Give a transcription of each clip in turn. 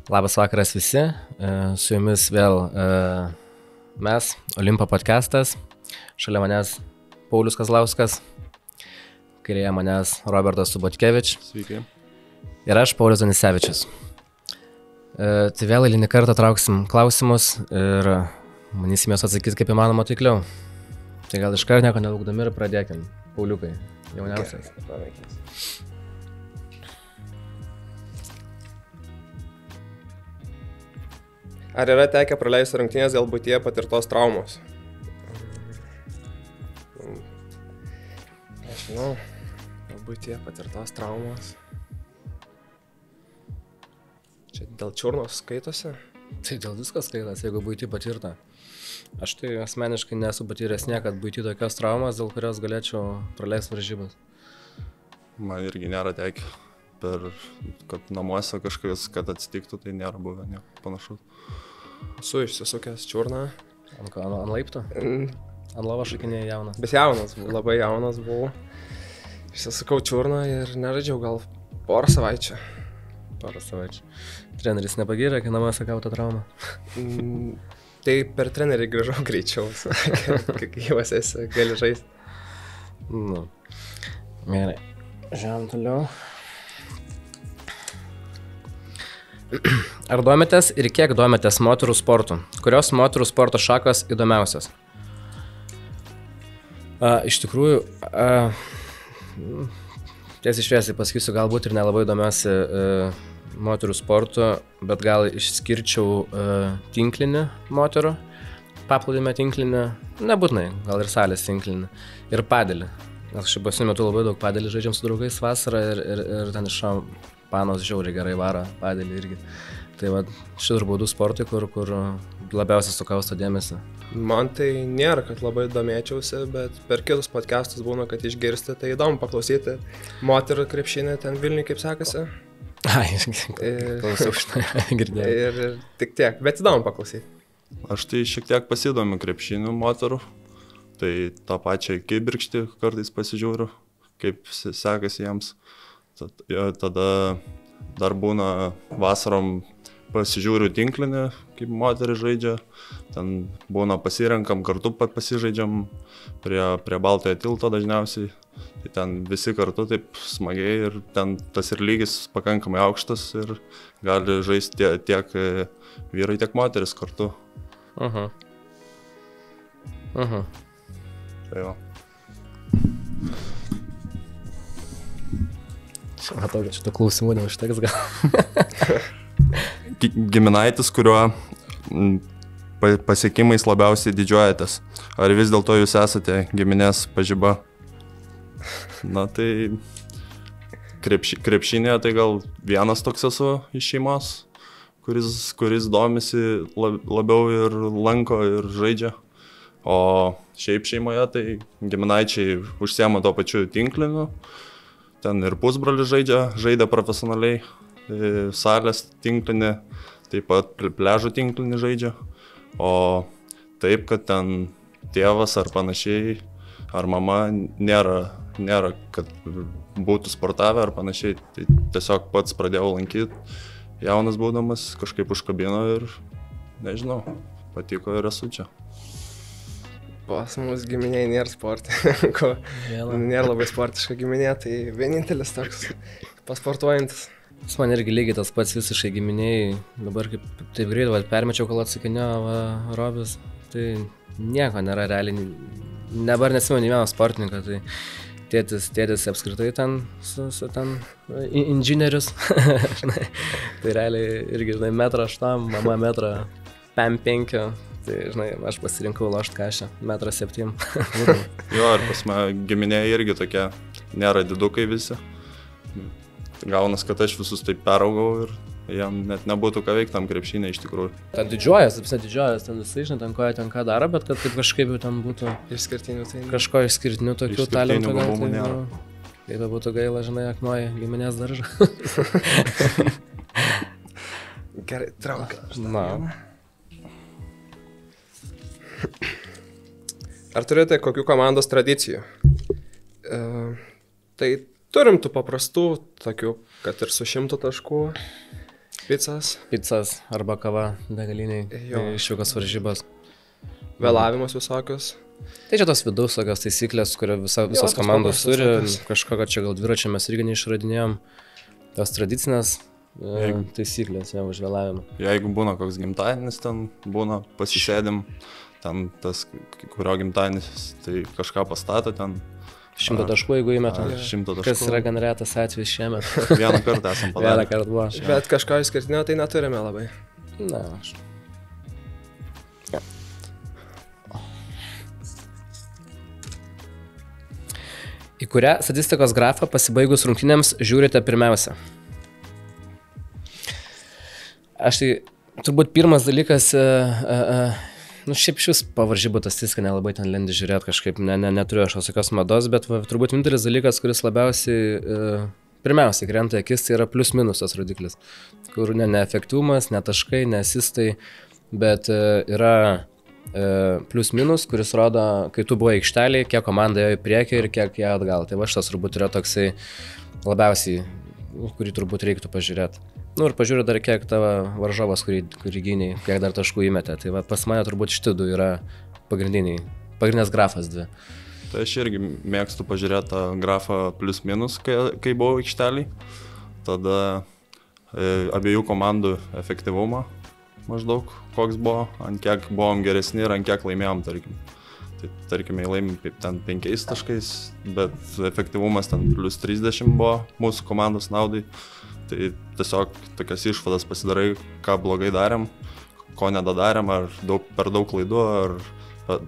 Labas vakaras visi, su jumis vėl mes, Olimpo podcastas, šalia manęs Paulius Kazlauskas, kairėje manęs Robertas Subotkevič. Sveiki. Ir aš, Paulius Danisevičius. Tai vėl eilinį kartą trauksim klausimus ir manysim juos atsakyti kaip įmanoma taikliau. Tai gal iškart nieko nelaukdami ir pradėkim. Pauliukai, jauniausias. Ar yra tekę praleisti rungtynės dėl būtyje patirtos traumos? Aš žinau, dėl būtyje patirtos traumos. Čia dėl čiurnos skaitosi? Tai dėl viskas skaitas, jeigu būty patirta. Aš tai asmeniškai nesu patyręs niekad būty tokios traumas, dėl kurios galėčiau praleisti varžybas. Man irgi nėra tekę. Kad namuose kažkas, kad atsitiktų, tai nėra buvę nieko panašaus. Esu išsisukęs čiurną. Ant laipto? Ant lovo šakinėje jaunas. Bet jaunas buvau, labai jaunas buvau. Išsisukau čiurną ir nežaidžiau gal porą savaičių. Treneris nepagyrė, kai namuose gauta trauma. Tai per trenerį grįžau greičiau, kai gyvas esi, gali žaisti. Nu, gerai. Žiūrėjom toliau. Ar domitės ir kiek domitės moterų sportų? Kurios moterų sporto šakos įdomiausios? Iš tikrųjų, tiesiai šviesiai pasakysiu, galbūt ir nelabai domiuosi moterų sportų, bet gal išskirčiau tinklinį moterų, paplūdimio tinklinį, nebūtinai, gal ir salės tinklinį, ir padelį. Nes šiaip pasiniu metu labai daug padelį žaidžiam su draugais vasarą ir ten iš panos žiauriai gerai varo padelį irgi. Tai va, šitur būdų sportai, kur labiausiai sukausto dėmesį. Man tai nėra, kad labai domėčiausi, bet per kitus podcastus būna, kad išgirsti, tai įdomu paklausyti. Moterų krepšinė ten Vilniui kaip sekasi. Ai, klausiau šitą, girdėjau. Ir tik tiek, bet įdomu paklausyti. Aš tai šiek tiek pasidomiu krepšiniu moterų. Tai tą pačią kibirkštį kartais pasižiūriu, kaip sekasi jiems. Tada dar būna vasarom pasižiūriu tinklinį, kaip moteris žaidžia. Ten būna pasirenkam, kartu pasižaidžiam prie Baltojo tilto dažniausiai. Tai ten visi kartu taip smagiai ir ten tas ir lygis pakankamai aukštas ir gali žaisti tiek vyrai, tiek moteris kartu. Tai va. Matau, kad šito klausimų neužteks gal. Giminaitis, kuriuo pasiekimais labiausiai didžiuojatės. Ar vis dėlto jūs esate giminės pažiba? Na tai krepšinėje tai gal vienas toks esu iš šeimos, kuris domisi labiau ir lanko ir žaidžia. O šiaip šeimoje tai giminaičiai užsiema to pačiu tinkliniu. Ten ir pusbrolis žaidė profesionaliai, salės tinklinį, taip pat pliažo tinklinį žaidžia. O taip, kad ten tėvas ar panašiai, ar mama nėra, kad būtų sportavę ar panašiai. Tai tiesiog pats pradėjau lankyti, jaunas būdamas, kažkaip užkabino ir nežinau, patiko ir esu čia. Pas mus giminiai nėra sportininkų, nėra labai sportiška giminė, tai vienintelis toks pasportuojantis. Pas man irgi lygiai tas pats visiškai giminiai, dabar kaip taip greit, permečiau, kol atsakinėjo Robis, tai nieko nėra realiai, dabar nesimenu nei vieno sportininką, tai tėtis apskritai ten, ten inžinierius, tai realiai irgi, metrą aštam, mama metrą 5. Tai, aš pasirinkau lošt kašę, 1,7 m. Jo, ir pas mane giminėje irgi tokie, nėra didukai visi. Gaunas, kad aš visus taip peraugau ir jam net nebūtų ką veikti tam krepšinė iš tikrųjų. Ten didžiuojas, ten visai žinai, ten ką daro, bet kad taip kažkaip jau ten būtų išskirtinių, tai kažko išskirtinių tokių talentų. Gabumų nėra. Kaip būtų gaila, žinai, aknuoja giminės daržą. Gerai, trauk. Na. Ar turite kokių komandos tradicijų? Tai turim tų paprastų, tokių, kad ir su 100 taškų. Pizzas arba kava degaliniai, išvykos varžybos. Vėlavimus visokius. Tai čia tos vidaus tokios taisyklės, kurio visos komandos turi, kažkokio čia gal dviračio mes irgi neišradinėjom, tos tradicinės taisyklės už vėlavimą. Jeigu būna koks gimtadienis, ten būna pasisėdim, ten tas, kurio gimtadienis, tai kažką pastato ten. 100 taškų, jeigu įmeta. 100 taškų. Kas yra gan retas atvejis šiemet. Vieną kartą esam padarę. Vieną kartą buvo. Bet kažko išskirtinio tai neturime labai. Na, aš. Ja. Į kurią statistikos grafą pasibaigus rungtynėms žiūrite pirmiausia? Aš tai turbūt pirmas dalykas, šiaip šis pavaržybų tas statistiką nelabai ten lendi žiūrėti kažkaip, neturiu aš tokios mados, bet turbūt vienintelis dalykas, kuris labiausiai pirmiausiai krenta akis, tai yra plius minus tas rodiklis, kur ne efektyvumas, ne taškai, ne asistai, bet yra plius minus, kuris rodo, kai tu buvai aikštelėje, kiek komanda ėjo į priekį ir kiek ją atgal. Tai va šitas turbūt yra toksai labiausiai, kurį turbūt reiktų pažiūrėti. Ir pažiūrė dar kiek tavo varžovas, kurį gyniai, kiek dar taškų įmetė. Tai va pas mane turbūt šitie du yra pagrindinės grafas dvi. Tai aš irgi mėgstu pažiūrėti tą grafą plius minus, kai buvau aikštelėje. Tada abiejų komandų efektyvumą maždaug koks buvo, ant kiek buvom geresni ir ant kiek laimėjom, tarkim. Tai tarkim, laimėjom ten 5 taškais, bet efektyvumas ten plus 30 buvo mūsų komandos naudai. Tai tiesiog tokias išvadas pasidarai, ką blogai darėm, ko nedadarėm, ar per daug klaidų, ar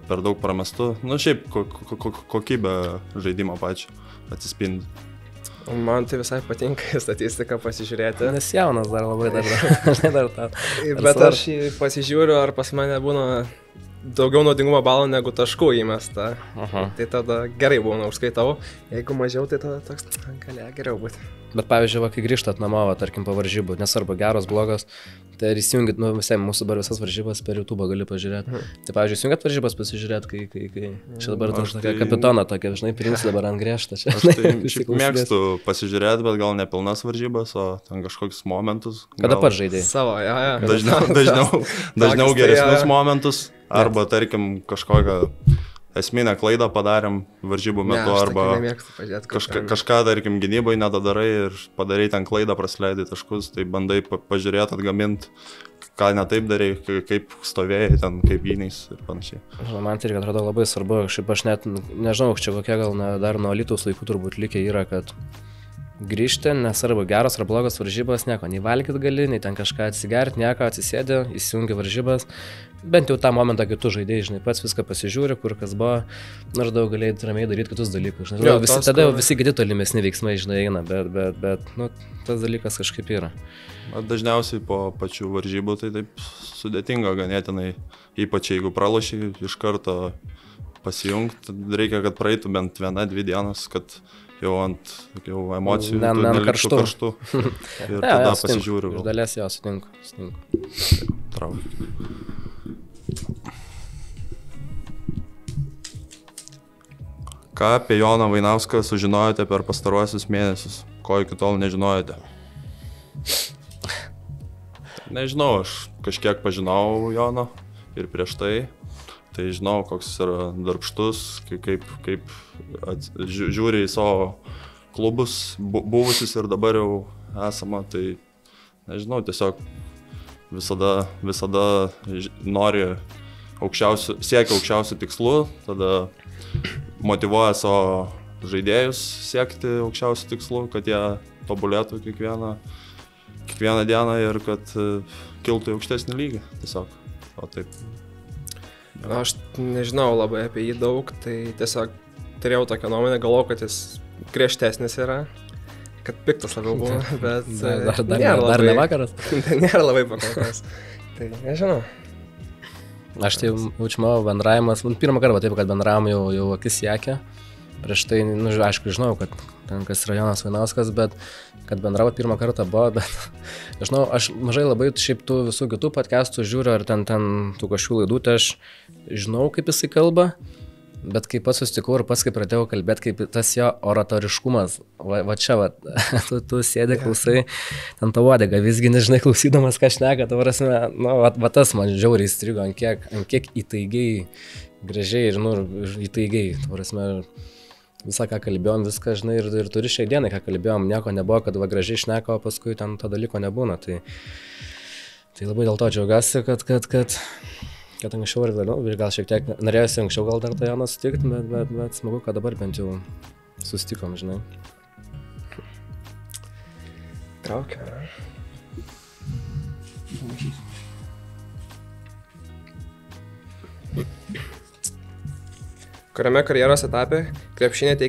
per daug pramestų. Šiaip kokybė žaidimo pačio atsispindi. Man tai visai patinka statistiką pasižiūrėti. Nes jaunas dar labai dar tą. Bet aš pasižiūriu, ar pas mane būna daugiau naudingumo balų negu taškų įmesta. Tai tada gerai būna, užskaitau. Jeigu mažiau, tai tada toks galėjo geriau būti. Bet pavyzdžiui, kai grįžtat namo, tarkim, po varžybų, nesvarbu geros, blogos, tai ir įsijungit, visai mūsų dabar visas varžybas per YouTube gali pažiūrėti. Tai pavyzdžiui, įsijungit varžybas pasižiūrėti, kai čia dabar tokia kapitoną tokia, žinai, prims dabar ant griežtą. Aš tai šiaip mėgstu pasižiūrėti, bet gal ne pilnas varžybas, o ten kažkokius momentus. Kada pats žaidėjai? Savo, dažniau geresnius momentus, arba tarkim kažkokią esminę klaidą padarėm varžybų metu, arba kažką, tarkim, gynybai nedadarai ir padarai ten klaidą, prasileidai taškus, tai bandai pažiūrėti, atgaminti, ką ne taip darai, kaip stovėjai ten, kaip gyniais ir panašiai. Man tai irgi atrodo labai svarbu, šiaip aš net nežinau, čia kokia gal dar nuo Alytaus laikų turbūt likę yra, kad grįžti, nesvarbu geros ar blogos varžybos, nieko, nei valgyt gali, nei ten kažką atsigerti, nieko, atsisėdė, įsijungi varžybas, bent jau tą momentą, kai tu žaidėjai, žinai, pats viską pasižiūri, kur kas buvo, nors daug galėjai ramiai daryti kitus dalykus. Tada jau visi kiti tolimesni veiksmai, žinai, eina, bet tas dalykas kažkaip yra. Dažniausiai po pačių varžybų tai taip sudėtinga ganėtinai, ypač jeigu praloši, iš karto pasijungti, reikia, kad praeitų bent 1-2 dienas, kad jau ant emocijų neliktų karštų ir tada pasižiūriu. Iš dalies jo, sutinku. Ką apie Joną Vainauską sužinojote per pastaruosius mėnesius, ko iki tol nežinojote? Nežinau, aš kažkiek pažinau Joną ir prieš tai. Tai žinau, koks yra darbštus, kaip žiūri į savo klubus, buvusius ir dabar jau esama, tai nežinau, tiesiog visada nori siekia aukščiausių tikslų, tada motyvuoja savo žaidėjus siekti aukščiausių tikslų, kad jie tobulėtų kiekvieną dieną ir kad kiltų į aukštesnį lygį, tiesiog, o taip. Aš nežinau labai apie jį daug, tai tiesiog turėjau tokią nuomonę, galvojau, kad jis griežtesnis yra, kad piktas labiau buvo, bet dar ne vakaras. Nėra labai pakankas, tai nežinau. Aš tai jaučiu bendravimas, pirmą kartą taip, kad bendravom jau akis siekė, prieš tai, aišku, žinau, kad ten kas yra Jonas Vainauskas, bet kad bendravo pirmą kartą buvo, bet žinau, aš mažai labai šiaip tų visų kitų podcastų žiūriu, ar ten tų kažkokių laidų, tai aš žinau, kaip jisai kalba, Bet kai pats susitikau ir pats kai pradėjau kalbėti, kaip tas jo oratoriškumas, va čia, tu sėdė, klausai, ten tavo odega, visgi nežinai klausydamas, ką šneka, ta prasme, nu, va tas man žiauriai įstrigo, ant kiek įtaigiai, gražiai ir, nu, įtaigiai, ta prasme, visą, ką kalbėjom, viską, žinai, ir turi šiai dienai, ką kalbėjom, nieko nebuvo, kad va gražiai šneka, o paskui ten to dalyko nebūna, tai labai dėl to džiaugiuosi, kad anksčiau ir vėliau, ir gal šiek tiek norėjusi anksčiau gal dar tą Janą sutikti, bet smagu, kad dabar bent jau susitikom, žinai. Traukia. Kuriame karjeros etape krepšinis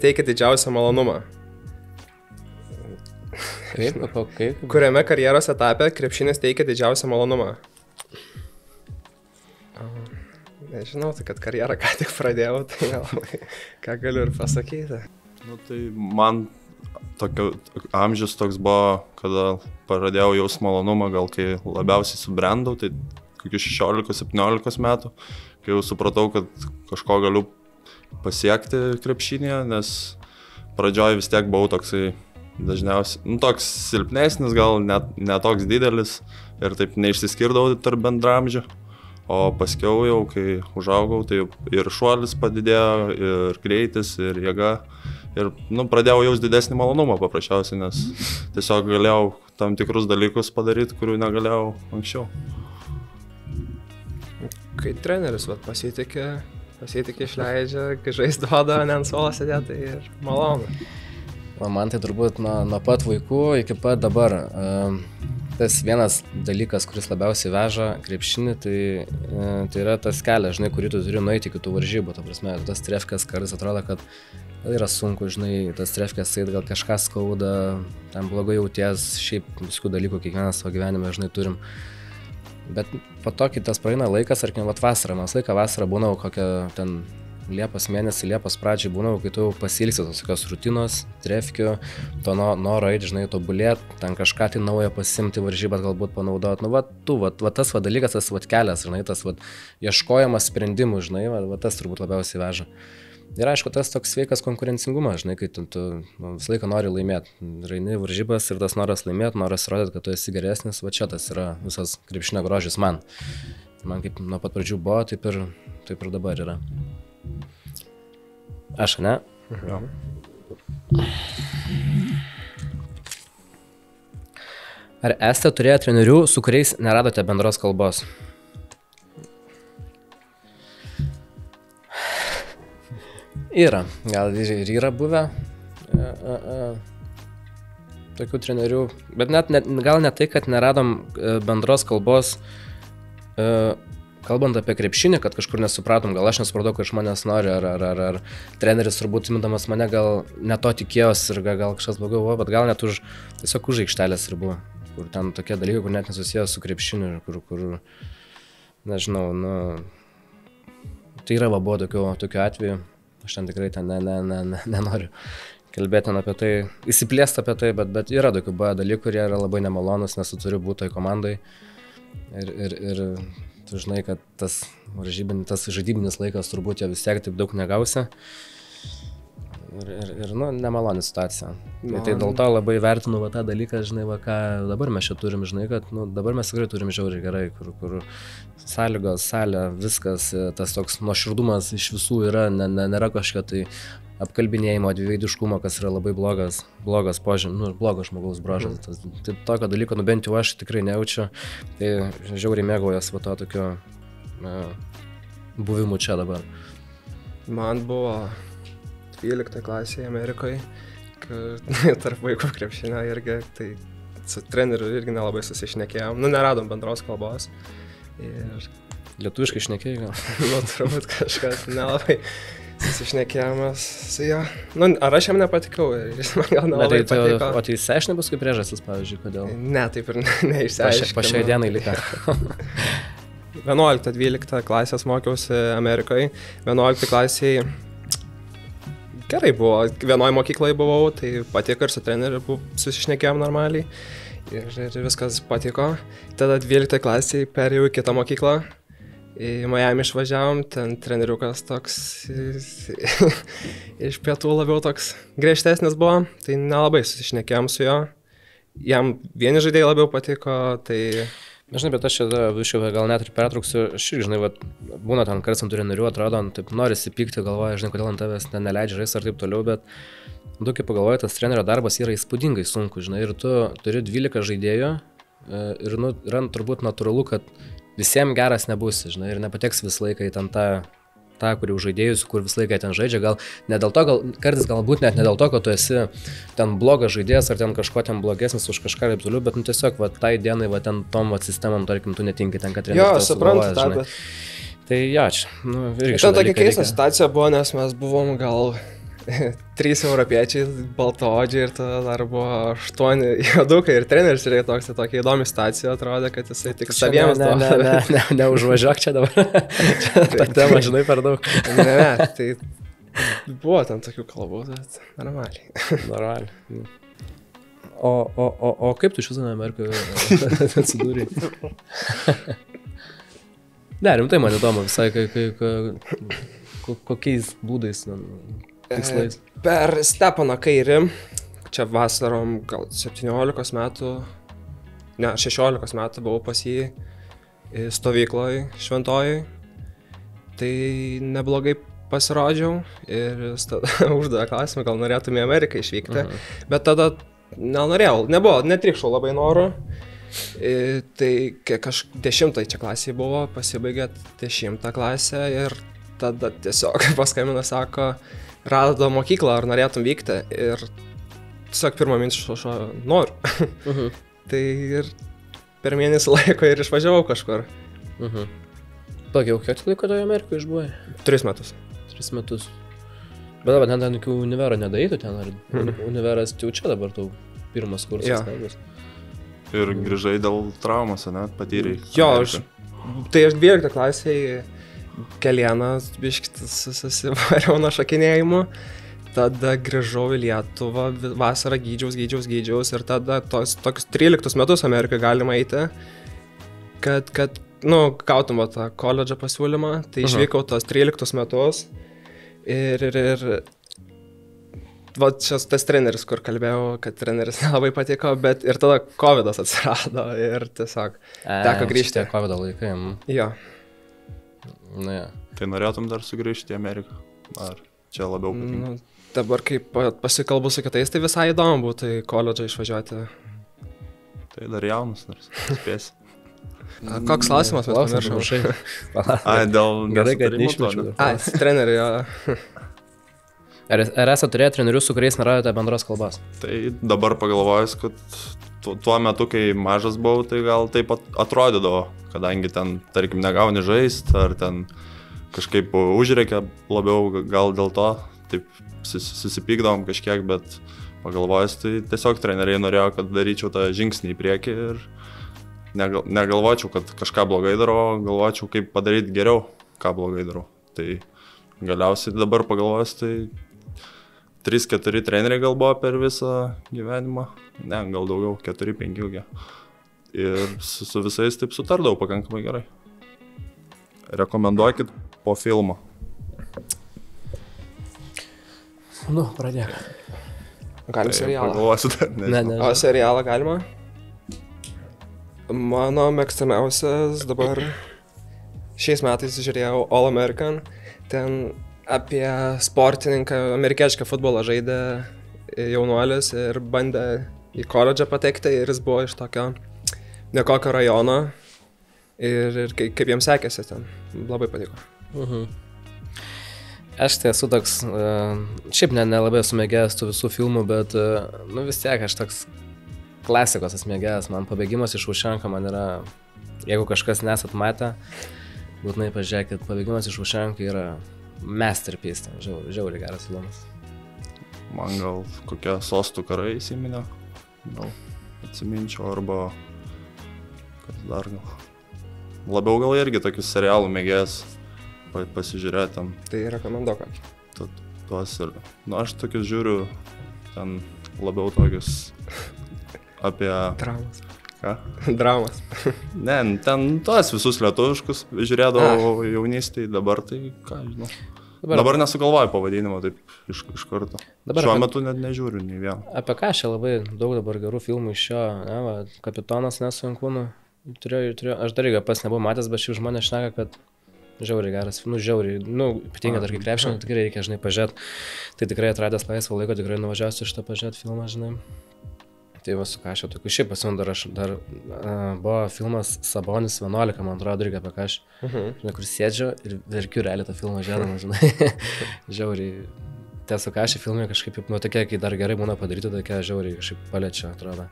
teikia didžiausią malonumą? Kaip? Kuriame karjeros etape krepšinis teikia didžiausią malonumą? Nežinau, tai kad karjerą ką tik pradėjau, tai nelabai ką galiu ir pasakyti. Nu, tai man tokio amžius toks buvo, kada pradėjau jaust malonumą, gal kai labiausiai subrendau, tai kokius 16-17 metų, kai jau supratau, kad kažko galiu pasiekti krepšinėje, nes pradžioj vis tiek buvau toksai dažniausiai, nu, toks silpnesnis, gal ne toks didelis ir taip neišsiskirdavau tarp bendramžių. O paskiau jau, kai užaugau, tai ir šuolis padidėjo, ir greitis, ir jėga. Ir, nu, pradėjau jaust didesnį malonumą paprasčiausiai, nes tiesiog galėjau tam tikrus dalykus padaryti, kurių negalėjau anksčiau. Kai treneris pasitikė, išleidžia, kai žaist duoda, ne ant suolo sėdėti, tai ir malonu. Man tai turbūt nuo pat vaikų iki pat dabar. Tas vienas dalykas, kuris labiausiai veža krepšinį, tai yra tas kelias, žinai, kurį tu turi nueiti iki tų varžybų. Ta prasme, tas trefkės kartais atrodo, kad yra sunku, žinai, tas trefkės eit, gal kažką skauda, ten blogai jauties, šiaip visokių dalykų kiekvienas savo gyvenime, žinai, turim. Bet po to, kai tas praeina laikas, arkim, vasarą, mes laiką vasarą būnau kokią ten Liepos mėnesį, Liepos pradžiai būnau, kai tu pasilgsi tos tokios rutinos, trefkių, to noro eiti, žinai, tobulėti, ten kažką tai naują pasimti, varžybas galbūt panaudoti. Nu, tas dalykas, tas kelias, žinai, tas ieškojimas sprendimų, žinai, tas turbūt labiausiai veža. Ir aišku, tas toks sveikas konkurencingumas, žinai, kai tu visą laiką nori laimėti. Raini varžybas ir tas noras laimėti, noras rodyti, kad tu esi geresnis, va čia tas yra visas krepšinio grožis man. Man kaip nuo pat pradžių buvo, taip ir dabar yra. Aš, ne? Jo. Ar esate turėję trenerių, su kuriais neradote bendros kalbos? Yra, gal ir yra buvę tokių trenerių, bet gal ne tai, kad neradom bendros kalbos, kalbant apie krepšinį, kad kažkur nesupratom, gal aš nesupratau, kad iš manęs nori, ar treneris turbūt mindamas mane gal ne to tikėjos ir gal kažkas blogiau buvo, bet gal net tiesiog už aikštelės ir buvo, kur ten tokie dalykai, kur net nesusijęs su krepšiniu ir kur nežinau, nu, tai yra buvo tokių atvejų, aš ten tikrai nenoriu kalbėti apie tai, įsiplėsti apie tai, bet yra tokių dalykų, kurie yra labai nemalonus, nes tu turi būti toj komandai ir tu žinai, kad tas žaidybinis laikas turbūt jo vis tiek taip daug negausi. Ir nemaloni situacija. Tai dėl to labai vertinu tą dalyką, žinai, ką dabar mes čia turim, žinai, kad dabar mes tikrai turim žiauriai gerai, kur sąlygos, salė, viskas, tas toks nuoširdumas iš visų yra, nėra kažkokio tai apkalbinėjimo, dviveidiškumo, kas yra labai blogas požymis, blogas žmogaus bruožas. Tai tokio dalyko, bent jau aš tikrai nejaučiu, tai žiauriai mėgaujas to tokio buvimu čia dabar. Man buvo 12 klasėje Amerikoje, tarp vaikų krepšinio irgi, tai su treneriu irgi nelabai susišnekėjom, neradom bendros kalbos. Ir... Lietuviškai šnekėjai gal? Turbūt kažkas nelabai susišnekėjimas su juo. Ar aš jam nepatikau ir jis man gal nelabai patiko. O tai išsiaiškinai paskui priežastis, pavyzdžiui, kodėl? Ne, taip ir neišsiaiškinau. Po šiai dienai liko. 11-12 klasės mokiausi Amerikoje. 11 klasėje gerai buvo. Vienoje mokykloje buvau, tai patiko ir su treneriu susišnekėjom normaliai. Ir viskas patiko. Tada 12 klasėje perėjau į kitą mokyklą. į Miami išvažiavom, ten treneriukas toks iš pietų labiau toks griežtesnis buvo, tai nelabai susišnekėjom su juo. Jam vieni žaidėjai labiau patiko, tai... Žinai, bet aš čia gal net ir pertrauksiu, aš irgi, žinai, būna ten kartais ant trenerių, atrodo, taip norisi pykti, galvoja, žinai, kodėl ant tavęs neleidžia žaisti ar taip toliau, bet du, kaip pagalvoju, tas trenerio darbas yra įspūdingai sunku, žinai, ir tu turi 12 žaidėjų ir yra turbūt natūralu, kad visiems geras nebūsi, žinai, ir nepateks visą laiką į ten tą, kur jau žaidėjus, kur visą laiką ten žaidžia, gal ne dėl to, kartais galbūt net ne dėl to, kad tu esi ten blogas žaidėjas ar ten kažko ten blogesnis už kažką ir taip toliau, bet tiesiog tai dienai, ten tom sistemam, tarkim, tu netinki ten, kad treneris tau sugalvoja, žinai. Tai čia, irgi ten tokia keista situacija buvo, nes mes buvom gal 3 europiečiai, baltaodžiai ir tada dar buvo 8 juodukai ir treneris yra tokia įdomi situacija, atrodė, kad jisai tik saviems neužvažiuok čia dabar, ta tema, žinai, per daug. Ne, tai buvo ten tokių kalbų, bet normaliai. Normaliai. O kaip tu iš viso Amerikoje atsidūrei? Ne, rimtai man įdomu visai, kokiais būdais tikslais. Per Stepaną Kairį, čia vasarom gal 17 metų, ne, 16 metų buvau pas jį stovykloj Šventojoj, tai neblogai pasirodžiau ir jis tada uždavė klausimą, gal norėtum į Ameriką išvykti, bet tada nenorėjau, netrykšau labai noru, tai aš 10 čia klasėje buvo, pasibaigė 10 klasę ir tada tiesiog paskambino, sako, rado mokyklą, ar norėtum vykti ir tiesiog pirmą mintį noriu. Tai ir per mėnesį laiko ir išvažiavau kažkur. Daugiau, kiek laiko toje Amerikoje išbuvai? 3 metus. 3 metus. Bet dabar ten jokių univerą nedarytų ten, ar univeras jau čia dabar tau pirmas kursas nebus? Ir grįžai dėl traumos, ne, patyrei? Jo, tai aš 12 klasėje kelienas biškitas susivariau nuo šakinėjimų, tada grįžau į Lietuvą, vasarą gydžiaus ir tada tokius 13 metus Amerikoje galima eiti, kad gautum tą koledžą pasiūlymą, tai išvykau tos 13 metus ir čia tas treneris, kur kalbėjau, kad treneris nelabai patiko, bet ir tada COVID'as atsirado ir tiesiog teko grįžti. COVID'o laikai. Jo. Na, ja. Tai norėtum dar sugrįžti į Ameriką? Ar čia labiau patinka? Dabar kaip pasikalbu su kitais, tai visai įdomu būtų į koledžą išvažiuoti. Tai dar jaunas, dar spėsi. Koks klausimas mes pamiršom? Dėl gerai, kad neišmečiau. Trenerių, jo. Ar esate turėję trenerius, su kuriais neradote bendros kalbos? Tai dabar pagalvojus, kad tuo metu, kai mažas buvau, tai gal taip atrodydavo, kadangi ten, tarkim, negauni žaist, ar ten kažkaip užreikia labiau, gal dėl to taip susipykdavom kažkiek, bet pagalvojus, tai tiesiog treneriai norėjo, kad daryčiau tą žingsnį į priekį ir negalvočiau, kad kažką blogai darau, galvočiau, kaip padaryti geriau, ką blogai darau. Tai galiausiai dabar pagalvojus, tai 3-4 treneriai gal buvo per visą gyvenimą, ne, gal daugiau, 4-5. Ir su visais taip sutardavau pakankamai gerai. Rekomenduokit po filmo. Pradėk. Galim serialą. Pagalvosiu dar, nežinau. O serialą galima? Mano mėgstamiausias dabar šiais metais žiūrėjau All American. Ten apie sportininką, amerikietišką futbolą žaidė jaunuolis ir bandė į koledžą patekti ir jis buvo iš tokio nekokio rajono ir kaip jiems sekėsi ten. Labai patiko. Aš tai esu toks, šiaip nelabai esu mėgėjęs tų visų filmų, bet vis tiek aš toks klasikos mėgėjas. Man Pabėgimas iš Šaušenko man yra, jeigu kažkas nesat matę, būtinai pažiūrėkit, Pabėgimas iš Šaušenko yra masterpiece, žiauriai geras filmas. Man gal kokia Sostų karai įsiminė, gal atsiminčiau, arba kas dar gal. Labiau gal irgi tokius serialų mėgėjas pasižiūrėti ten. Tai rekomenduok kokį. Tuos ir, aš tokius žiūriu ten labiau tokius apie traumas. Ką? Dramas. Ne, ten tuos visus lietuviškus žiūrėdavau jaunystėje, dabar tai, ką žinau. Dabar nesugalvoju pavadinimo taip iš karto. Dabar šiuo metu net nežiūriu nei vieną. Apie ką čia labai daug dabar gerų filmų iš šio, ne, va, Kapitonas Nesu Jankūnu. Aš dar irgi pas nebuvau matęs, bet šių žmonės šneka, kad žiauriai geras, žiauriai, ypatingai dar kai krepšinio, tikrai reikia, žinai, pažiūrėti. Tai tikrai atradęs laisvą laiko, tikrai nuvažiuosiu šitą pažiūrėti filmą, žinai. Tai va su ką aš jau tokiu, šiaip pasiūn dar buvo filmas Sabonis 11, man atrodo, irgi apie ką aš, žinai, kur sėdžiu ir verkiu realiai tą filmą žiūrėdamas, žinai, žiauriai. Tiesa, ką šį filmą kažkaip, tokia, kai dar gerai būna padaryti, tokia žiauriai kažkaip paliečia, atrodo.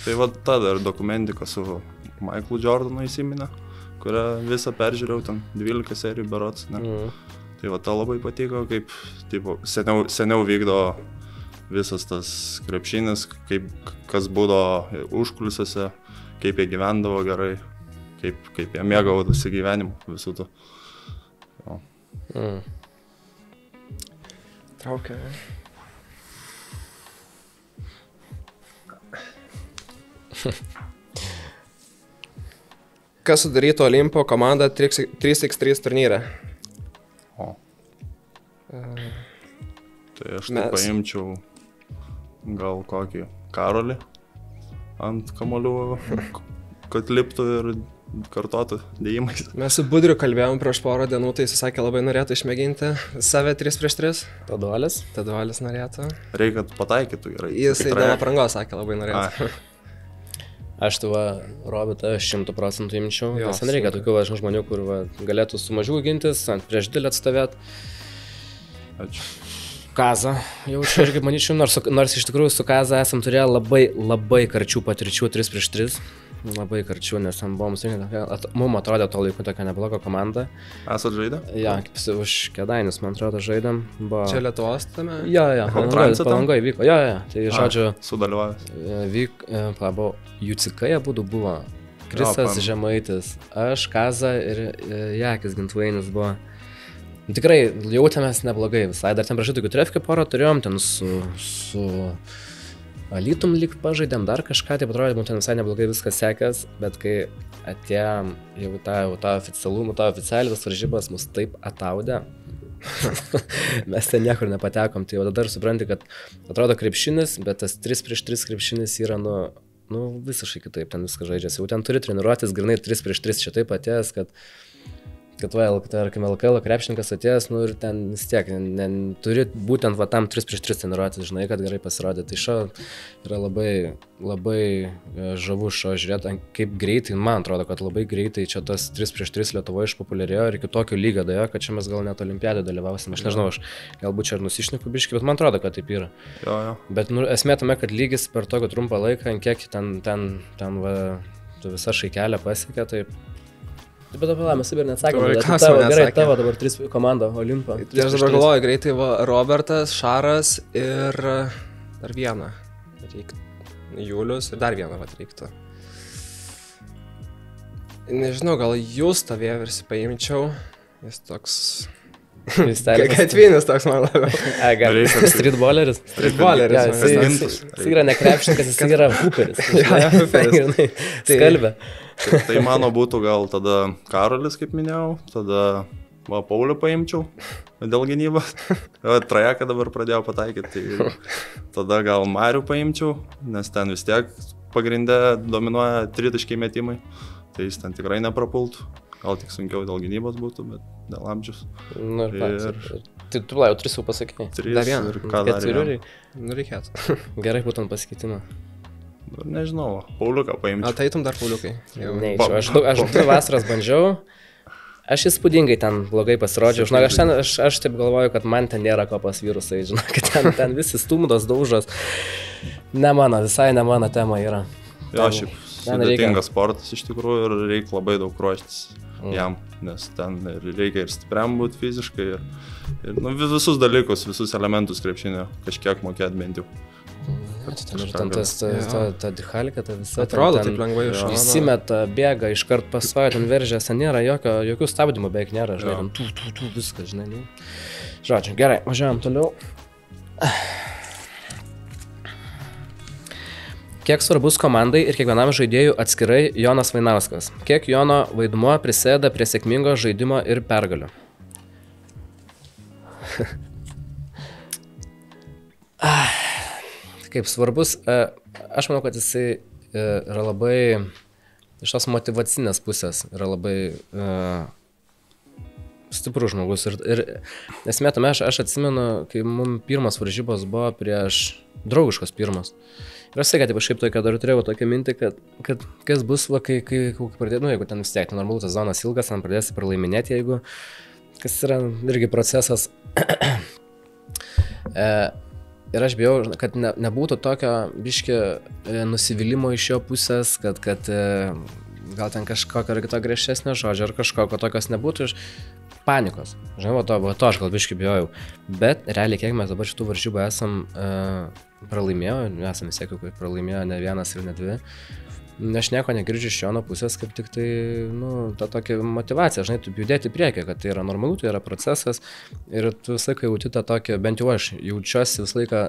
Tai va ta dar dokumentika su Michaelu Jordanu įsiminė, kurią visą peržiūrėjau, ten 12 serijų berods, ne. Tai va ta labai patiko, kaip tipo, seniau vykdo visas tas krepšinis, kas būdavo užkulisiuose, kaip jie gyvendavo gerai, kaip jie mėgavosi gyvenimu visų tų. Traukia. Kas sudarytų Olimpo komandą 3x3 turnyre? Tai aš tai paimčiau gal kokį Karolį ant kamolių, kad liptų ir kartotų dėjimais. Mes su Budriu kalbėjom prieš porą dienų, tai jis sakė labai norėtų išmėginti save 3x3. Taduolis norėtų. Reikia, kad pataikytų gerai. Jisai dėl aprangos sakė labai norėtų. Aš tu Robitą 100% imčiau, nes ten reikia tokių žmonių, kur galėtų su mažiau gintis, ant prieš didelį atstovėt. Ačiū. Kaza, jau čia irgi manyčiau, nors iš tikrųjų su Kaza esam turėję labai karčių patirčių 3x3. Labai karčių, nes ten buvom surinkę, mums atrodė to laiku tokia nebloga komanda. Esat žaidę? Ja, už Kėdainius, man atrodo, žaidėm. Čia Lietuvos tame? Ja, Palangoje vyko, ja. Tai žodžiu, sudalyvavęs. Buvo Jucikai abudu buvo, Krisas Žemaitis, aš, Kaza ir Jakis Gintvainis buvo. Tikrai jautėmės neblogai visai, dar ten prašau tokių trefkių porą turėjom, ten su Alytum lyg pažaidėm dar kažką, tai atrodė, mums ten visai neblogai viskas sekės, bet kai atėjom jau tą oficialumą, tą oficialias varžybas mus taip ataudė, mes ten niekur nepatekom, tai jau dabar supranti, kad atrodo krepšinis, bet tas 3x3 krepšinis yra visiškai kitaip ten viskas žaidžiasi, jau ten turi treniruotis grinai 3x3 čia taip atėjęs, kad tarkim LKL krepšininkas atėjęs, ir ten vis tiek, turi būtent tam 3x3 treniruotis, žinai, kad gerai pasirodė. Tai šio yra labai žavu šio žiūrėti, kaip greitai, man atrodo, kad labai greitai čia tas 3x3 Lietuvoje išpopuliarėjo ir iki tokio lygio daėjo, kad čia mes gal net olimpiadė dalyvausim. Aš nežinau, aš galbūt čia ir nusišneku biškį, bet man atrodo, kad taip yra. Jo. Bet esmė tame, kad lygis per tokį trumpą laiką, kiek ten visa šaikelė pasiekė, taip. Bet apie mes ir neatsakėme, gerai, tavo dabar 3 komanda Olimpo. Tai aš dabar galvoju, greitai Robertas, Šaras ir dar vieną. Julius ir dar vieną reiktų. Nežinau, gal jūs tą vėversiį paimčiau, jis toks... Gatvinis toks man labiau. Streetballeris. Streetballeris. Jis yra ne krepšininkas, jis yra hooperis. Skalbė. Tai mano būtų gal tada Karolis, kaip minėjau, tada Paulių paimčiau dėl gynybos. Trajeką dabar pradėjau pataikyti, tai tada gal Marių paimčiau, nes ten vis tiek pagrinde dominuoja tritaškiai metimai, tai jis ten tikrai neprapultų. Gal tik sunkiau dėl gynybos būtų, bet dėl amžius. Tai tu jau 3 jau pasakėjai. 3 ir ką dar yra. Reikėtų. Gerai būtent pasikeitimą. Nežinau, Pauliuką paimčiau. Tai eitum dar Pauliukai. Ne, aš 2 vasaras bandžiau. Aš įspūdingai ten blogai pasirodžiau. Aš taip galvoju, kad man ten nėra kopas virusai, žinau, kad ten visi stumdos, daužos. Visai ne mano tema yra. Jo, šiaip sudėtingas sportas iš tikrųjų ir reikia labai daug ruoštis jam, nes ten reikia ir stipriam būti fiziškai ir visus dalykus, visus elementus krepšinio kažkiek mokėti bent jau. Ten ta dichalika, ta visa. Atrodo, taip lengvai iš. Įsimeta, bėga, iškart pastoja, ten veržėse, nėra jokių stabdymų, beveik nėra, žinai, ten viskas, žinai. Žodžiu, gerai, važiuojam toliau. Kiek svarbus komandai ir kiekvienam žaidėjui atskirai Jonas Vainauskas? Kiek Jono vaidmuo prisėda prie sėkmingo žaidimo ir pergalių? Kaip svarbus, aš manau, kad jisai yra labai, iš tos motyvacinės pusės, yra labai stiprus žmogus. Ir esmėtume, aš atsimenu, kai mums pirmas varžybos buvo prieš draugiškos pirmas. Ir aš sakė, kažkaip tokia dar turėjau tokią mintį, kad kas bus, va, kai pradėtų, jeigu ten vis tiek, normalu, tas zonas ilgas, ten pradėsi pralaiminėti, jeigu kas yra irgi procesas. Ir aš bijau, kad nebūtų tokio biškio nusivylimo iš jo pusės, kad gal ten kažkokio ar kito griežtesnio žodžio, ar kažkokio tokios nebūtų iš panikos. Žinai, to aš gal biškį bijojau. Bet realiai, kiek mes dabar šitų varžybų esam esame vis tiek, pralaimėjo ne vienas ir ne dvi. Aš nieko negirdžiu iš Jono pusės, kaip tik tai, ta tokia motivacija, žinai, tu judėti priekį, kad tai yra normalu, tai yra procesas ir tu visą laiką jauti tą tokią, bent jau aš jaučiuosi visą laiką,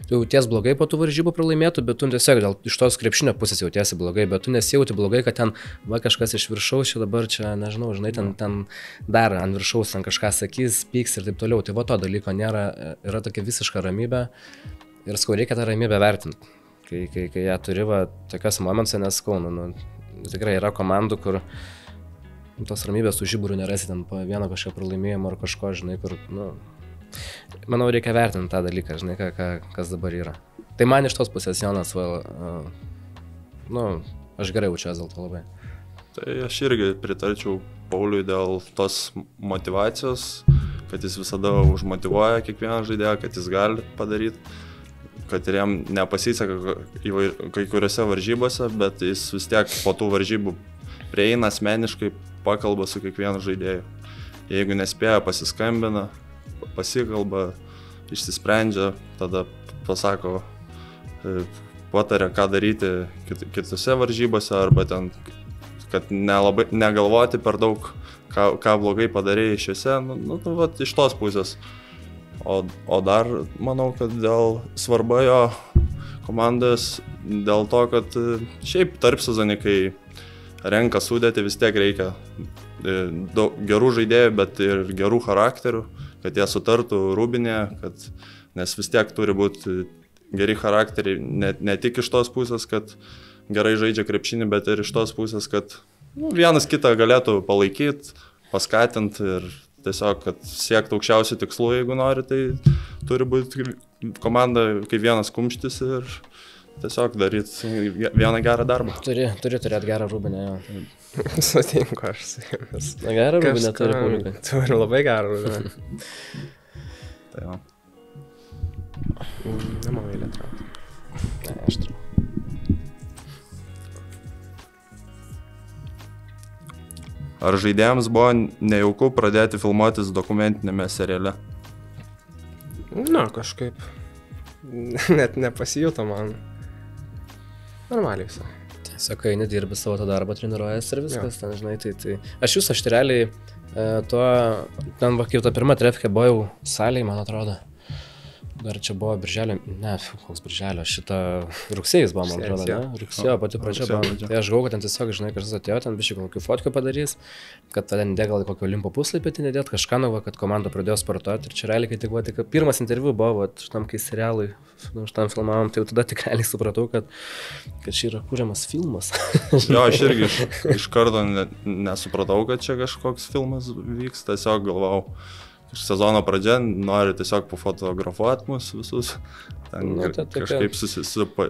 tu jauties blogai po tų varžybų pralaimėtų, bet tu tiesiog dėl iš tos krepšinio pusės jautiesi blogai, bet tu nesijauti blogai, kad ten va kažkas iš viršaus, čia dabar čia, nežinau, žinai, ten dar ant viršaus ten kažką sakys, pyks ir taip toliau, tai va to dalyko nėra, yra tokia visiška ramybė ir skau reikia tą ramybę vertinti. Kai ją turi va, tokios momentuose, nes tikrai yra komandų, kur tos ramybės tų žiburių nerasi ten po vieno kažkokio pralaimėjimo ar kažko, žinai, kur, manau, reikia vertinti tą dalyką, žinai, kas dabar yra. Tai man iš tos pusės Jonas, aš gerai jaučiuosi dėl to labai. Tai aš irgi pritarčiau Pauliui dėl tos motivacijos, kad jis visada užmotyvuoja kiekvieną žaidėją, kad jis gali padaryti. Kad ir jam nepasiseka kai kuriuose varžybose, bet jis vis tiek po tų varžybų prieina asmeniškai, pakalba su kiekvienu žaidėju. Jeigu nespėja, pasiskambina, pasikalba, išsisprendžia, tada pasako, pataria, ką daryti kitose varžybose, arba ten, kad negalvoti per daug, ką blogai padarėjai šiuose, iš tos pusės. O dar manau, kad dėl svarba jo komandos, dėl to, kad šiaip tarp sezonį, kai renka sudėti, vis tiek reikia gerų žaidėjų, bet ir gerų charakterių, kad jie sutartų rūbinėje, nes vis tiek turi būti geri charakteriai, ne tik iš tos pusės, kad gerai žaidžia krepšinį, bet ir iš tos pusės, kad vienas kitą galėtų palaikyti, paskatinti ir tiesiog, kad siektų aukščiausių tikslų, jeigu nori, tai turi būti komanda kaip vienas kumštis ir tiesiog daryti vieną gerą darbą. Turi turėti gerą rūbinę, jo. Sutinku aš su jumis. Gerą rūbinę turi Pauliukai. Turi labai gerą rūbinę. Tai jo. Nemanau, eilė atrodo. Ne, aš turiu. Ar žaidėjams buvo nejauku pradėti filmuotis dokumentinėme seriale? Kažkaip. Net nepasijuto man. Normaliai visai. Tiesiog, kai nedirbi savo tą darbą, treniruojas ir viskas, ten, žinai, tai. Aš realiai ten va, kaip ta pirma trefkė buvo jau salėje, man atrodo. Dar čia buvo birželio, koks birželio, šitą rugsėjais buvo, man atrodo, ne? Rugsėjo pati pradžia buvo. Tai aš galvoju, kad ten tiesiog, žinai, kažkas atėjo, ten biškai kokių fotkių padarys, kad ten gal kokio Olimpo puslapį nedėt, kažką kad komanda pradėjo sportuoti. Ir čia realiai, kai tik pirmas interviu buvo, šitam kai serialui, šitam filmavom, tai jau tada tik realiai supratau, kad čia yra kūriamas filmas. Jo, aš irgi iš karto nesupratau, kad čia kažkoks filmas vyks, tiesiog galvau. Sezono pradžia nori tiesiog pafotografuoti mus visus, kažkaip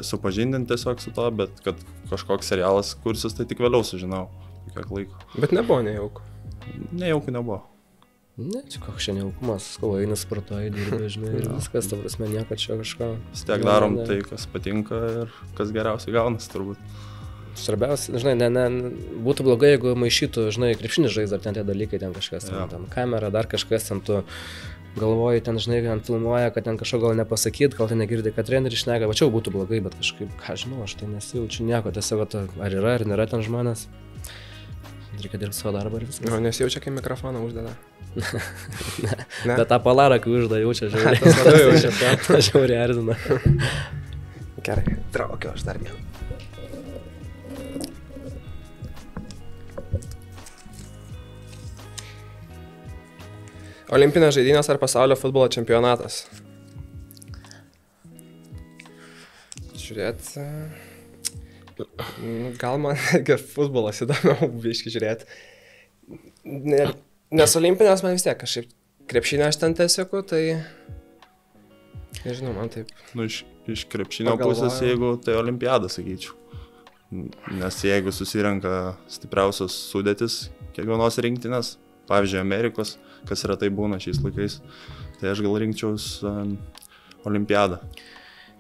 supažindinti tiesiog su to, bet kad kažkoks serialas kursis, tai tik vėliau sužinau, kiek laiko. Bet nebuvo nejauku. Nejauku nebuvo. Ne, čia koks čia nejaukumas, eini sportuoji, dirbi, žinai, ir viskas, ta prasme, nieko čia kažko. Vis tiek darom tai, kas patinka ir kas geriausiai gaunas turbūt. Svarbiausia, žinai, būtų blogai, jeigu maišytų, žinai, krepšinis žais, ar ten tie dalykai, ten kažkas, ten kamera, dar kažkas, ten tu galvoji, ten, žinai, ten filmuoja, kad ten kažko gal nepasakyt, gal ten negirdi, kad treneris šneka, va čia būtų blogai, bet kažkaip, ką žinau, aš tai nesijaučiu nieko, tiesiog, ar yra, ar nėra ten žmonės, reikia dirbti savo darbą ir viskas. Nesijaučia, kai mikrofoną uždeda. Ne. Bet tą palarą, kai užda, jaučia, žiauriai. Tas žiauriai erzina. Gerai, traukiu aš dar vieną. Olimpinės žaidynės ar pasaulio futbolo čempionatas? Žiūrėt. Gal man futbolas įdomiau biški žiūrėti. Nes olimpinės man vis tiek kažkaip krepšinio aš ten tiesiog, tai... Nežinau, man taip... Nu, iš krepšinio pusės, jeigu tai olimpiada, sakyčiau. Nes jeigu susirenka stipriausios sudėtis kiekvienos rinktinės, pavyzdžiui, Amerikos, kas yra tai būna šiais laikais, tai aš gal rinkčiaus olimpiadą.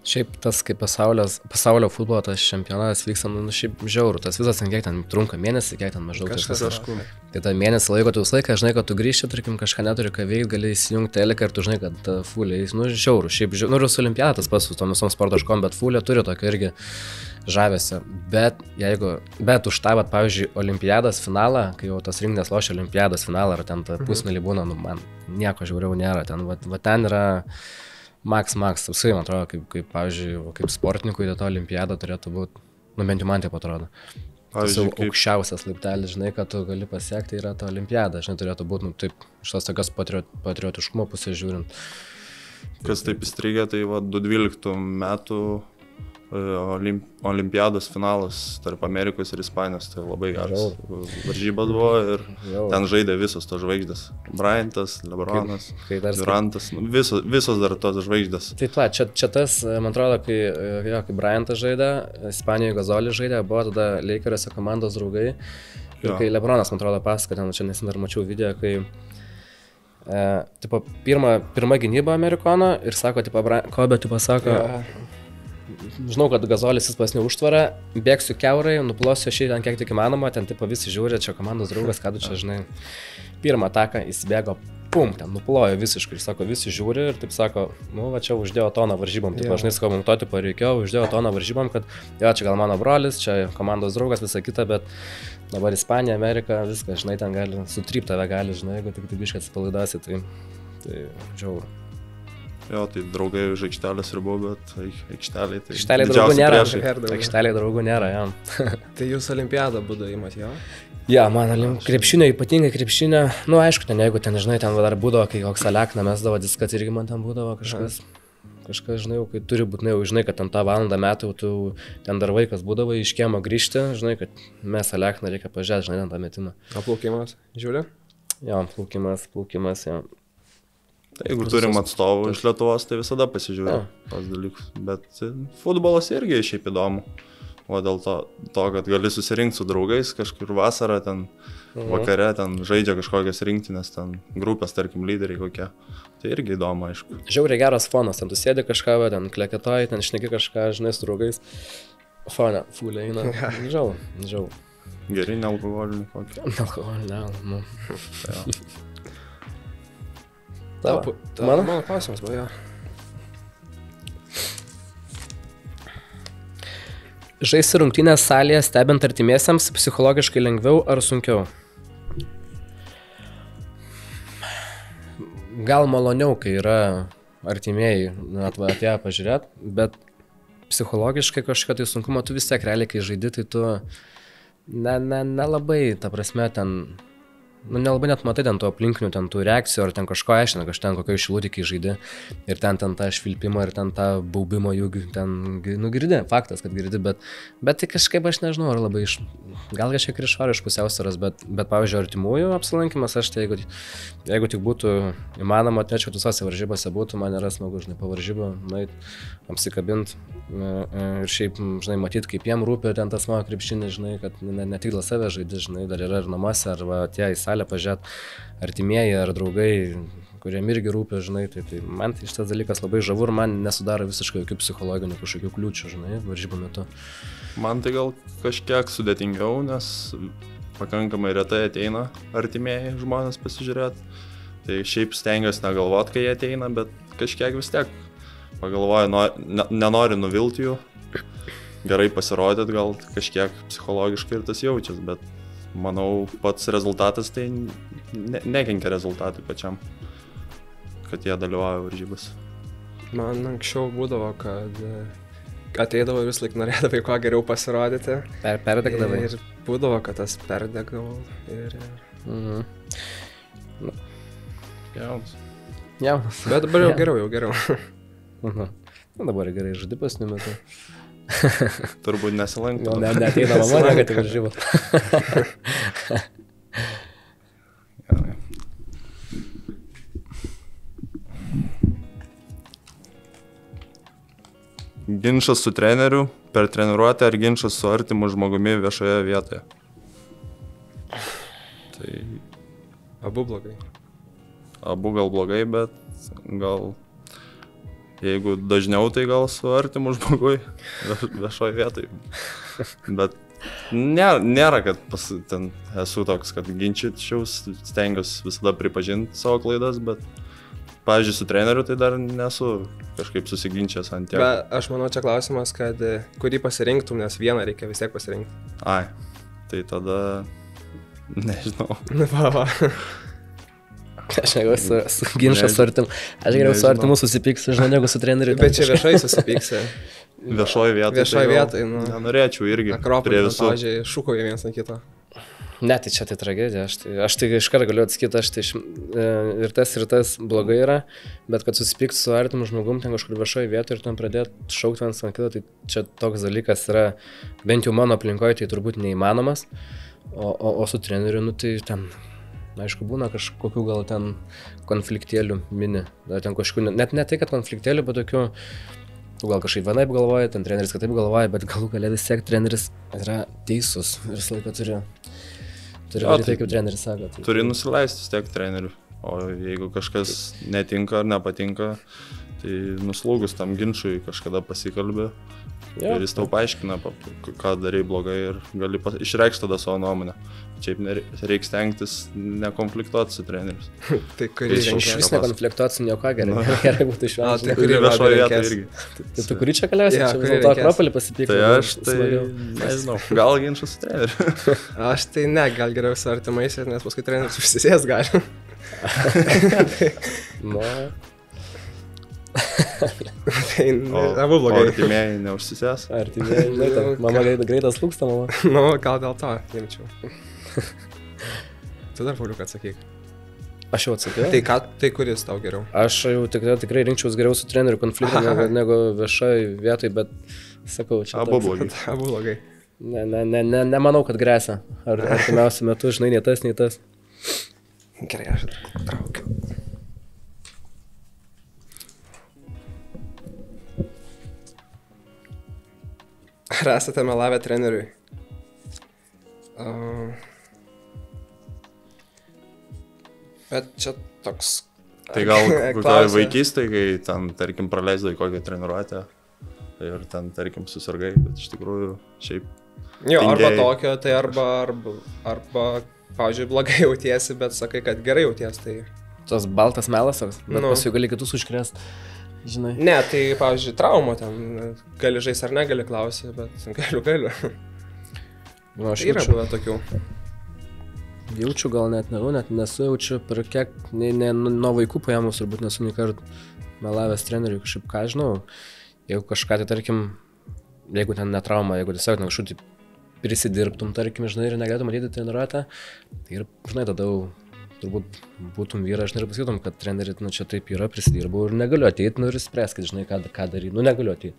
Šiaip tas kaip pasaulio futbolo tas čempionatas vyksta, nu šiaip žiauru, tas visas kiek ten trunka mėnesį, kiek ten maždaug kažkur. Tai tą mėnesį laiko tu visą laiką, žinai, kad tu grįžti, tarkim, kažką neturi ką veikti, gali įsijungti teleką ir tu žinai, kad fulė, nu žiauru, šiaip žiauru, nu ir su olimpiadas pas su tom visom sporto škom, bet fulė turi tokio irgi žavesio, bet už tą, pavyzdžiui, olimpiadas finalą, kai jau tas rinktinės lošia olimpiadas finalą, ar ten pusfinalį būna, nu man nieko žiauriau nėra, ten, va ten yra Max, apsai, man atrodo, kaip pavyzdžiui, kaip sportininkui to olimpiada turėtų būti, nu bent jau man taip atrodo. Pavyzdžiui, aukščiausias laiptelis, žinai, kad tu gali pasiekti, yra ta olimpiada, žinai, turėtų būti, nu taip, iš tos tokios patriotiškumo pusės žiūrint. Kas taip įstrigė, tai va 2012 metų olimpiados finalas tarp Amerikos ir Ispanijos, tai labai geras varžybas buvo ir ten žaidė visos tos žvaigždės. Bryantas, Lebronas, Durantas, visos dar tos žvaigždės. Taip, čia tas, man atrodo, kai Bryantas žaidė, Ispanijoje Gazolis žaidė, buvo tada Lakeriuose komandos draugai. Ir kai Lebronas, man atrodo, pasako, ten čia nesin dar mačiau video, kai tipo, pirma gynyba Amerikono ir sako, tipo, Kobe, tipo, sako, žinau, kad Gazolis jis pas neužtvarą, bėgsiu kiaurai, nuplosiu šį ten kiek tik įmanoma, ten tipo visi žiūri, čia komandos draugas, ką tu čia žinai. Pirmą ataką įsibėgo, pum, ten nuplojo visiškai ir sako, visi žiūri ir taip sako, nu va čia uždėjo toną varžybom, taip žinai, sakau, mums to tipo reikėjo, uždėjo toną varžybom, kad jo, čia gal mano brolis, čia komandos draugas, visa kita, bet dabar Ispanija, Amerika, viskas, žinai, ten gali, sutrypt tave gali, žinai, jeigu tik biškai atsipalaidasi, tai žiauru. Jo, tai draugai už aikštelės ir buvo, bet aikšteliai tai... Aikšteliai draugų nėra, aikšteliai draugų nėra, jam. Tai jūs olimpiadą būdo įmat, jo? Ja, man krepšinio, ypatingai krepšinio, nu aišku, ten jeigu ten, žinai, ten dar būdavo, kai koks Alekna mesdavo diską, irgi man ten būdavo kažkas, žinai, kai turi būtinai, žinai, kad ten tą valandą metų, tu ten dar vaikas būdavo, iš kiemo grįžti, žinai, kad mes Alekna reikia pažiūrėti, žinai, ten tą metimą. O plaukimas, žiūri? Jo, plaukimas, jo. Tai jeigu turim atstovų iš Lietuvos, tai visada pasižiūrė pas dalykus, bet futbolas irgi šiaip įdomu. O dėl to, kad gali susirinkti su draugais kažkur vasarą, ten vakare, ten žaidžia kažkokias rinktinės, ten grupės, tarkim, lyderiai kokie. Tai irgi įdomu, aišku. Žiauriai geras fonas, ten tu sėdi kažką, ten kleketoji, ten šneki kažką, žinai, su draugais. Fone, fulė eina, žau. Geri, nealkoholinį kokį. Nealkoholinį, nu. Mano klausimas buvo, jo. Žaisti rungtynės salėje stebint artimiesiems psichologiškai lengviau ar sunkiau? Gal maloniau, kai yra artimieji atėję pažiūrėti, bet psichologiškai kažką tai sunkumo tu vis tiek realiai, kai žaidi, tai tu nelabai, ta prasme, ten... Nu, nelabai net matai ten tų aplinkinių, ten tų reakcijų, ar ten kažko aiškina, kažten kokio išlūdikiai žaidė ir ten tą švilpimą ir ten tą baubimo jų, ten, nu, girdi, faktas, kad girdi, bet tai kažkaip aš nežinau, ar labai gal kažkiek ir išvarė iš pusiausvyros, bet pavyzdžiui, artimųjų apsilankimas, aš tai jeigu tik būtų įmanoma, tačiau visose varžybose būtų, man yra smagu, žinai, po varžybų, apsikabint ir šiaip, žinai, matyti, kaip jiem rūpi ten tas mano krepšinis, žinai, kad ne tik dėl savęs žaidži, žinai, dar yra ir namuose, arba tie į salę pažiūrėti artimieji ar draugai, kuriem irgi rūpi, žinai, tai man tai šitas dalykas labai žavu ir man nesudaro visiškai jokių psichologinių kažkokių kliūčių, žinai, varžybų metu. Man tai gal kažkiek sudėtingiau, nes pakankamai retai ateina artimieji žmonės pasižiūrėti. Tai šiaip stengiuosi negalvoti, kai jie ateina, bet kažkiek vis tiek pagalvoju, nenori nuvilti jų, gerai pasirodyti, gal kažkiek psichologiškai ir tas jaučias, bet manau, pats rezultatas tai nekenkia rezultatui pačiam, kad jie dalyvauja varžybas. Man anksčiau būdavo, kad ateidavo vis laik norėdavai kuo geriau pasirodyti. Perdegdavai. Ir būdavo, kad tas perdegdavau. Ir... Jaunas. Jaunas. Bet dabar jau geriau, Na, dabar gerai, žaidži pasniu metu. Turbūt nesilankė. Gal neateina mama, kad tai varžybos. Ginčas su treneriu per treniruotę ar ginčas su artimu žmogumi viešoje vietoje? Tai Abu blogai. abu gal blogai, bet gal jeigu dažniau, tai gal su artimu žmogui viešoje vietoje. Bet nėra, kad ten esu toks, kad ginčyčiaus, stengiuosi visada pripažinti savo klaidas, bet pavyzdžiui, su treneriu tai dar nesu kažkaip susiginčęs ant tiek. Bet aš manau, čia klausimas, kad kurį pasirinktum, nes vieną reikia vis tiek pasirinkti. Ai, tai tada nežinau. Va. Aš geriau su ginčas su artimu. Aš geriau su artimu susipyksiu, žinau, negu su treneriu. Bet čia viešai susipyksi. Viešoje vietoje. Viešoje vietoje, nu. Nenorėčiau irgi. Akropolį, pavyzdžiui, šūkauja vienas ant kito. Ne, tai čia tai tragedija. Aš tai iš karto galiu atsakyti, aš tai ir tas blogai yra, bet kad susipykti su artimu žmogum ten kažkur viešoje vietoje ir ten pradėti šaukti vienas ant kito, tai čia toks dalykas yra, bent jau mano aplinkoje, tai turbūt neįmanomas. O su treneriu, nu tai ten, aišku, būna kažkokių gal ten konfliktėlių mini. Ten kažkokių, net ne tai, kad konfliktėlių, bet tokių, gal kažkaip vienaip galvoja, ten treneris kitaip galvoja, bet galų gale vis tiek treneris yra teisus ir visą laiką turi daryti tai, kaip treneris sako. Tai turi nusileisti vis tiek treneriu. O jeigu kažkas netinka ar nepatinka, tai nuslūgus tam ginčui kažkada pasikalbė. Jo. Ir jis tau paaiškina, ką darai blogai ir gali išreikšti tada savo nuomonę. Šiaip reikia stengtis nekonfliktuoti su trenerius. Tai kurį Iš Iš vis nekonfliktuoti su nieko gerai. Gerai būtų A, išvengti. tai kurį viešoje reikės? vietoje irgi. Tai tu kurį čia kaliausi? Jo, Čia vis kurį dėlto reikės? Akropolį pasipykti. Tai aš tai nežinau. Gal ginčas su treneriu. Aš tai ne, gal geriau su artimais, nes paskui treneris užsisės gali. Nu, Tai O abu blogai. artimieji neužsisės. artimieji, žinai, ten mama greitas lūksta, mama. Nu, gal dėl to imčiau. Tu dar, Pauliuk, atsakyk. Aš jau atsakiau. Tai kuris tau geriau? Aš jau tikrai rinkčiaus geriau su treneriu konfliktą negu viešai vietoj, bet sakau, čia Abu toks- blogi. Abu blogai. Nemanau, kad grėsia. Ar artimiausiu metu, žinai, nei tas, nei tas. Gerai, aš traukiu. Ar esate melavę treneriui? Bet čia toks... Tai gal kokioje Klausia. vaikystėje, kai ten, tarkim, praleisdai kokią treniruotę ir ten, tarkim, susirgai, bet iš tikrųjų šiaip Jo, arba tingėjai. tokio, tai arba, pavyzdžiui, blogai jautiesi, bet sakai, kad gerai jautiesi, tai... Tas baltas melas, toks, bet Nu. paskui gali kitus užkrėst, žinai. Ne, tai, pavyzdžiui, trauma ten, gali žaisti ar negali klausti, bet galiu. Nu, aš Tai yra jaučiu, buvę tokių. jaučiu gal net nesujaučiu, per kiek, nuo vaikų paėmus, turbūt nesu nei kartą melavęs treneriui, kažkaip ką žinau. Jeigu kažką, tai tarkim, jeigu ten netrauma, jeigu tiesiog kažkaip tai prisidirbtum, tarkim, žinai, ir negalėtum matyti treniruotę, tai ir, žinai, tada jau turbūt būtum vyras, žinai, ir pasakytum, kad treneri, nu čia taip yra, prisidirbau ir negaliu ateiti, nu ir spręskit, žinai, ką daryti, nu negaliu ateiti.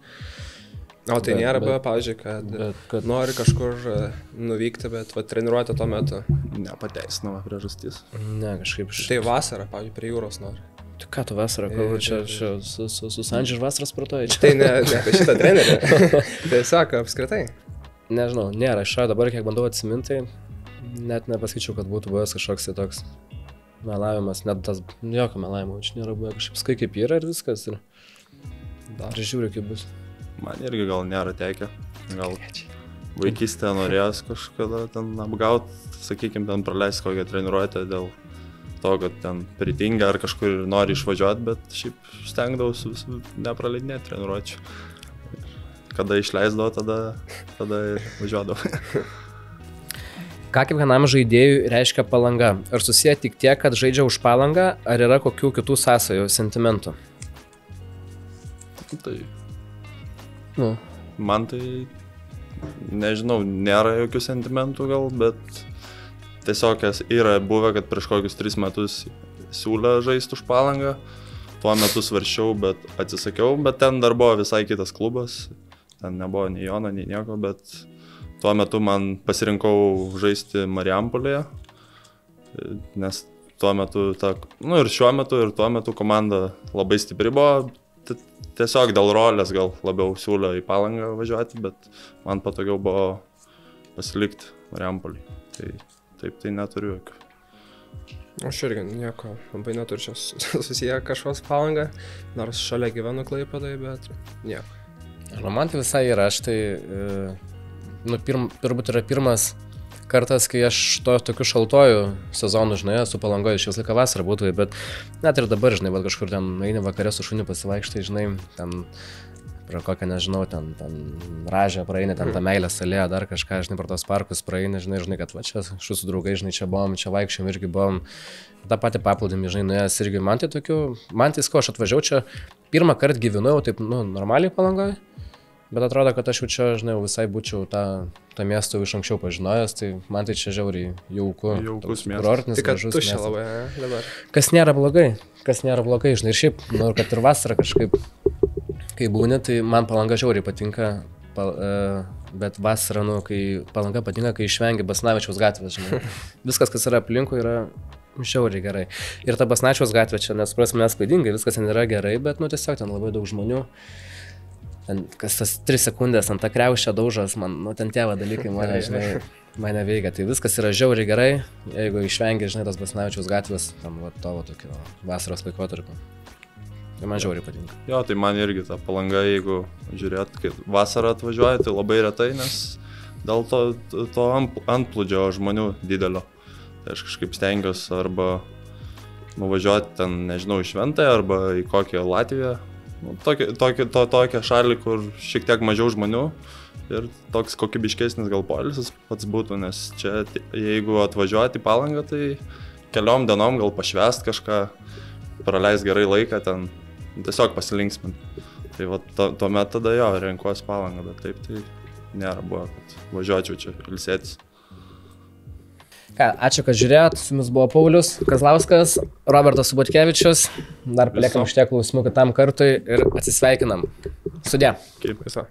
O tai Bet- nėra bet- buvę, pavyzdžiui, kad nori kažkur nuvykti, bet treniruoti tuo metu. nepateisinama priežastis. Ne, kažkaip Tai vasarą, pavyzdžiui, prie jūros nori. Tai ką tu vasarą, kalbu, čia su Sandžiu ir vasaros sportuoji? Tai ne apie šitą trenerį. Tiesiog apskritai. Nežinau, nėra, aš dabar kiek bandau atsiminti, net nepasakyčiau, kad būtų buvęs kažkoks tai toks melavimas, net tas jokio melavimo, čia nėra buvę kažkaip skai kaip yra ir viskas ir dar žiūriu kaip bus. Man irgi gal nėra tekę. Gal vaikystėje norėjęs kažkada ten apgauti, sakykime, ten praleisti kokią treniruotę dėl to, kad ten pritingia ar kažkur nori išvažiuoti, bet šiaip stengdavausi vis nepraleidinėti treniruočių. Kada išleisdavo, tada ir važiuodavau. Ką kiekvienam žaidėjui reiškia Palanga? Ar susiję tik tiek, kad žaidžia už Palangą, ar yra kokių kitų sąsajų, sentimentų? Tai Nu, man tai, nežinau, nėra jokių sentimentų gal, bet tiesiog yra buvę, kad prieš kokius 3 metus siūlė žaisti už Palangą. Tuo metu svarsčiau, bet atsisakiau, bet ten dar buvo visai kitas klubas. Ten nebuvo nei Jono, nei nieko, bet tuo metu man pasirinkau žaisti Marijampolėje, nes tuo metu, ir šiuo metu, ir tuo metu komanda labai stipri buvo. Tiesiog dėl rolės gal labiau siūlė į Palangą važiuoti, bet man patogiau buvo pasilikti Marijampolėje. Tai taip, tai neturiu jokių. Aš irgi nieko, labai neturiu čia susiję kažkos Palangą, nors šalia gyvenu Klaipėdai, bet nieko. Man tai visai yra, aš tai, turbūt yra pirmas kartas, kai aš tokiu šaltuoju sezonu, žinai, su Palangoje iš visą laiką vasarą būtų, bet net ir dabar, žinai, bet kažkur ten eini vakare su šuniu pasivaikštai, žinai, ten pro kokią, nežinau, ten Ražę praeini, ten tą Meilės alėją, dar kažką, žinai, per tos parkus praeini, žinai, kad va čia su draugai, žinai, čia buvom, čia vaikščiom irgi buvom, tą patį paplūdimį, žinai, nuėjęs irgi, man tai sko, aš atvažiavau čia, pirmą kartą gyvenau taip, normaliai Palangoje, bet atrodo, kad aš jau čia, žinai, visai būčiau tą miestą iš anksčiau pažinojęs, tai man tai čia žiauriai jaukus miestas. Tik kad tuščia labai, dabar. Kas nėra blogai, žinai, ir šiaip, kad ir vasarą kažkaip, kai būni, tai man Palanga žiauriai patinka, bet vasarą, kai Palanga patinka, kai išvengia Basanavičiaus gatvės, žinai. Viskas, kas yra aplinkui, yra žiauriai gerai. Ir ta Basanavičiaus gatvė čia, nesuprasim, mes klaidingai, viskas ten yra gerai, bet, tiesiog ten labai daug žmonių. Ten, kas tas 3 sekundės ant tą kriaušę daužas, man, ten tėva dalykai mane veikia. Tai viskas yra žiauriai gerai, jeigu išvengia, žinai, tas Basanavičiaus gatvės, tam tavo tokio vasaros laikotarpio. Tai man žiauriai patinka. Jo, tai man irgi ta Palanga, jeigu žiūrėt, kai vasarą atvažiuoja, tai labai retai, nes dėl to antplūdžio žmonių didelio. Tai aš kažkaip stengiuosi arba nuvažiuoti ten, nežinau, į Šventąją arba į kokią Latviją. Tokią šalį, kur šiek tiek mažiau žmonių ir toks kokybiškesnis gal poilsis pats būtų, nes čia jeigu atvažiuoti į Palangą, tai keliom dienom gal pašvęst kažką, praleist gerai laiką ten, tiesiog pasilinksminti. Tai va, tuomet tada jo, renkuosi Palangą, bet taip tai nėra buvo, kad važiuočiau čia ilsėtis. Ką, ačiū, kad žiūrėjot, su jumis buvo Paulius Kazlauskas, Robertas Subotkevičius, dar paliekam šitie klausimų kitam kartui ir atsisveikinam. Sudie. Kaip visą.